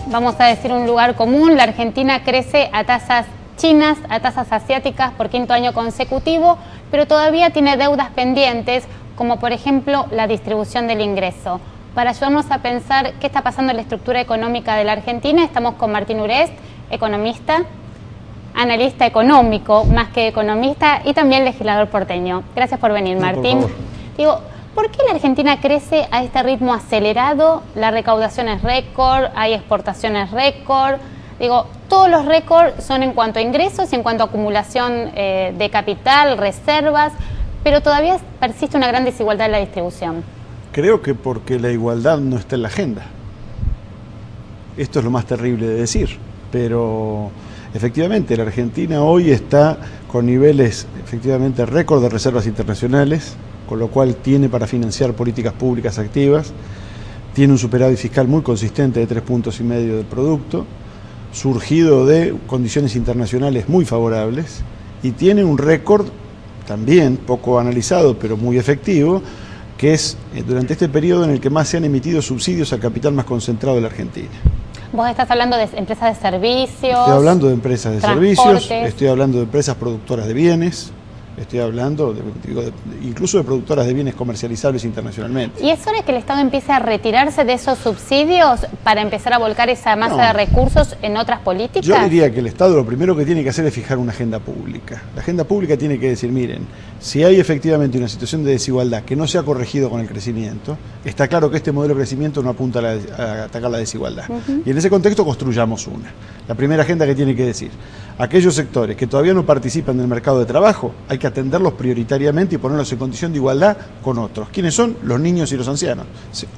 vamos a decir un lugar común, la Argentina crece a tasas chinas, a tasas asiáticas por quinto año consecutivo, pero todavía tiene deudas pendientes, como por ejemplo la distribución del ingreso. Para ayudarnos a pensar qué está pasando en la estructura económica de la Argentina, estamos con Martín Urest, economista, analista económico, más que economista, y también legislador porteño. Gracias por venir, Martín. Digo, ¿por qué la Argentina crece a este ritmo acelerado? La recaudación es récord, hay exportaciones récord. Digo, todos los récords son en cuanto a ingresos y en cuanto a acumulación de capital, reservas, pero todavía persiste una gran desigualdad en la distribución. Creo que porque la igualdad no está en la agenda. Esto es lo más terrible de decir, pero efectivamente la Argentina hoy está con niveles efectivamente récord de reservas internacionales, con lo cual tiene para financiar políticas públicas activas, tiene un superávit fiscal muy consistente de 3,5 puntos del producto, surgido de condiciones internacionales muy favorables, y tiene un récord también poco analizado pero muy efectivo, que es durante este periodo en el que más se han emitido subsidios al capital más concentrado de la Argentina. Vos estás hablando de empresas de servicios. Estoy hablando de empresas de transportes. servicios, estoy hablando de empresas productoras de bienes, estoy hablando incluso de productoras de bienes comercializables internacionalmente. ¿Y es hora que el Estado empiece a retirarse de esos subsidios para empezar a volcar esa masa de recursos en otras políticas? Yo diría que el Estado lo primero que tiene que hacer es fijar una agenda pública. La agenda pública tiene que decir, miren, si hay efectivamente una situación de desigualdad que no se ha corregido con el crecimiento, está claro que este modelo de crecimiento no apunta a atacar la desigualdad. Y en ese contexto construyamos una. La primera agenda que tiene que decir, aquellos sectores que todavía no participan del mercado de trabajo, hay que atenderlos prioritariamente y ponerlos en condición de igualdad con otros. ¿Quiénes son? Los niños y los ancianos.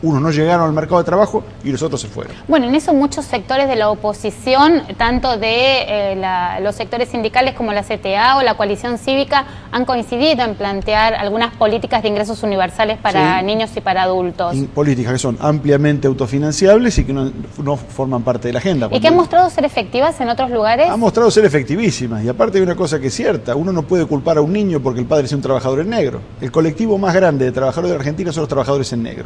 Unos no llegaron al mercado de trabajo y los otros se fueron. Bueno, en eso muchos sectores de la oposición, tanto de los sectores sindicales como la CTA o la coalición cívica, han coincidido en plantear algunas políticas de ingresos universales para niños y para adultos. Políticas que son ampliamente autofinanciables y que no forman parte de la agenda. ¿Y que han mostrado ser efectivas en otros lugares? Han mostrado ser efectivísimas. Y aparte hay una cosa que es cierta, uno no puede culpar a un niño porque el padre sea un trabajador en negro. El colectivo más grande de trabajadores de la Argentina son los trabajadores en negro.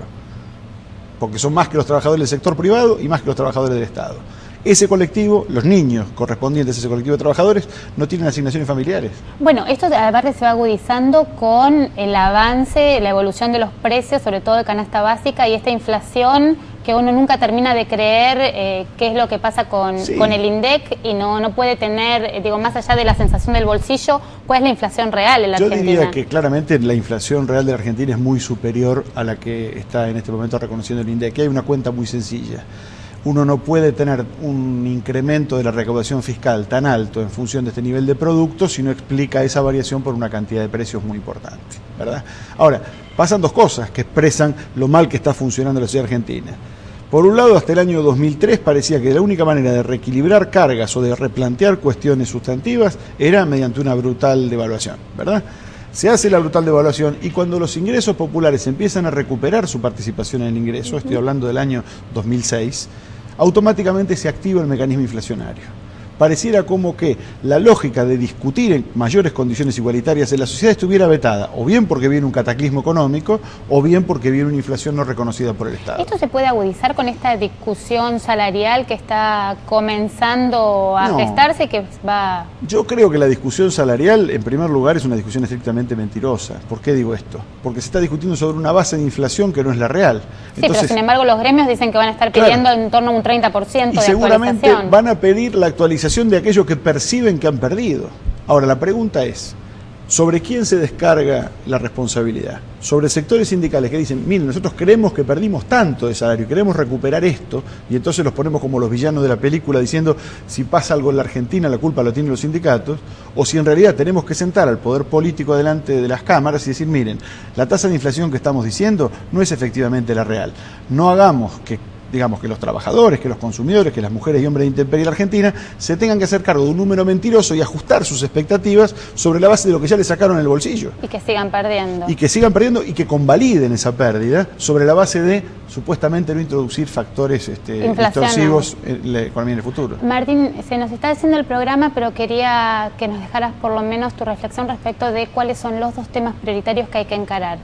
Porque son más que los trabajadores del sector privado y más que los trabajadores del Estado. Ese colectivo, los niños correspondientes a ese colectivo de trabajadores, no tienen asignaciones familiares. Bueno, esto aparte se va agudizando con el avance, la evolución de los precios, sobre todo de canasta básica, y esta inflación que uno nunca termina de creer qué es lo que pasa con el INDEC, y no puede tener, digo, más allá de la sensación del bolsillo, cuál es la inflación real en la Argentina. Yo diría que claramente la inflación real de la Argentina es muy superior a la que está en este momento reconociendo el INDEC. Aquí hay una cuenta muy sencilla. Uno no puede tener un incremento de la recaudación fiscal tan alto en función de este nivel de productos si no explica esa variación por una cantidad de precios muy importante, ¿verdad? Ahora, pasan dos cosas que expresan lo mal que está funcionando la sociedad argentina. Por un lado, hasta el año 2003 parecía que la única manera de reequilibrar cargas o de replantear cuestiones sustantivas era mediante una brutal devaluación, ¿verdad? Se hace la brutal devaluación y cuando los ingresos populares empiezan a recuperar su participación en el ingreso, estoy hablando del año 2006, automáticamente se activa el mecanismo inflacionario. Pareciera como que la lógica de discutir en mayores condiciones igualitarias en la sociedad estuviera vetada, o bien porque viene un cataclismo económico, o bien porque viene una inflación no reconocida por el Estado. ¿Esto se puede agudizar con esta discusión salarial que está comenzando a gestarse? Que va... Yo creo que la discusión salarial, en primer lugar, es una discusión estrictamente mentirosa. ¿Por qué digo esto? Porque se está discutiendo sobre una base de inflación que no es la real. Sí, entonces, pero sin embargo los gremios dicen que van a estar pidiendo en torno a un 30% de seguramente actualización. Van a pedir la actualización de aquello que perciben que han perdido. Ahora, la pregunta es, ¿sobre quién se descarga la responsabilidad? Sobre sectores sindicales que dicen, miren, nosotros creemos que perdimos tanto de salario, queremos recuperar esto, y entonces los ponemos como los villanos de la película diciendo, si pasa algo en la Argentina, la culpa la tienen los sindicatos, o si en realidad tenemos que sentar al poder político delante de las cámaras y decir, miren, la tasa de inflación que estamos diciendo no es efectivamente la real. No hagamos que digamos que los trabajadores, que los consumidores, que las mujeres y hombres de intemperie de la Argentina se tengan que hacer cargo de un número mentiroso y ajustar sus expectativas sobre la base de lo que ya le sacaron en el bolsillo. Y que sigan perdiendo. Y que sigan perdiendo y que convaliden esa pérdida sobre la base de supuestamente no introducir factores distorsivos en la economía en el futuro. Martín, se nos está haciendo el programa, pero quería que nos dejaras por lo menos tu reflexión respecto de cuáles son los dos temas prioritarios que hay que encarar.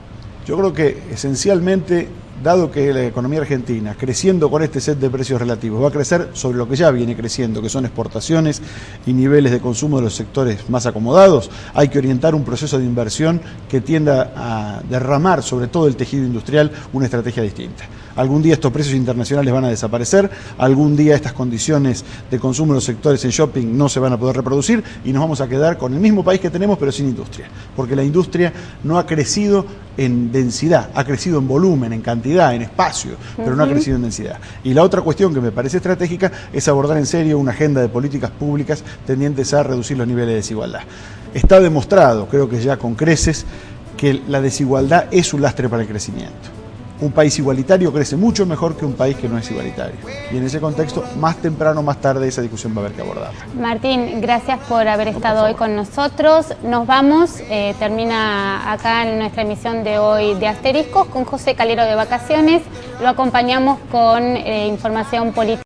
Yo creo que esencialmente dado que la economía argentina, creciendo con este set de precios relativos, va a crecer sobre lo que ya viene creciendo, que son exportaciones y niveles de consumo de los sectores más acomodados, hay que orientar un proceso de inversión que tienda a derramar sobre todo el tejido industrial una estrategia distinta. Algún día estos precios internacionales van a desaparecer, algún día estas condiciones de consumo de los sectores en shopping no se van a poder reproducir y nos vamos a quedar con el mismo país que tenemos pero sin industria, porque la industria no ha crecido en densidad, ha crecido en volumen, en cantidad, en espacio, pero no ha crecido en densidad. Y la otra cuestión que me parece estratégica es abordar en serio una agenda de políticas públicas tendientes a reducir los niveles de desigualdad. Está demostrado, creo que ya con creces, que la desigualdad es un lastre para el crecimiento. Un país igualitario crece mucho mejor que un país que no es igualitario. Y en ese contexto, más temprano o más tarde, esa discusión va a haber que abordarla. Martín, gracias por haber estado hoy con nosotros. Nos vamos, termina acá en nuestra emisión de hoy de Asteriscos con José Calero de vacaciones. Lo acompañamos con información política.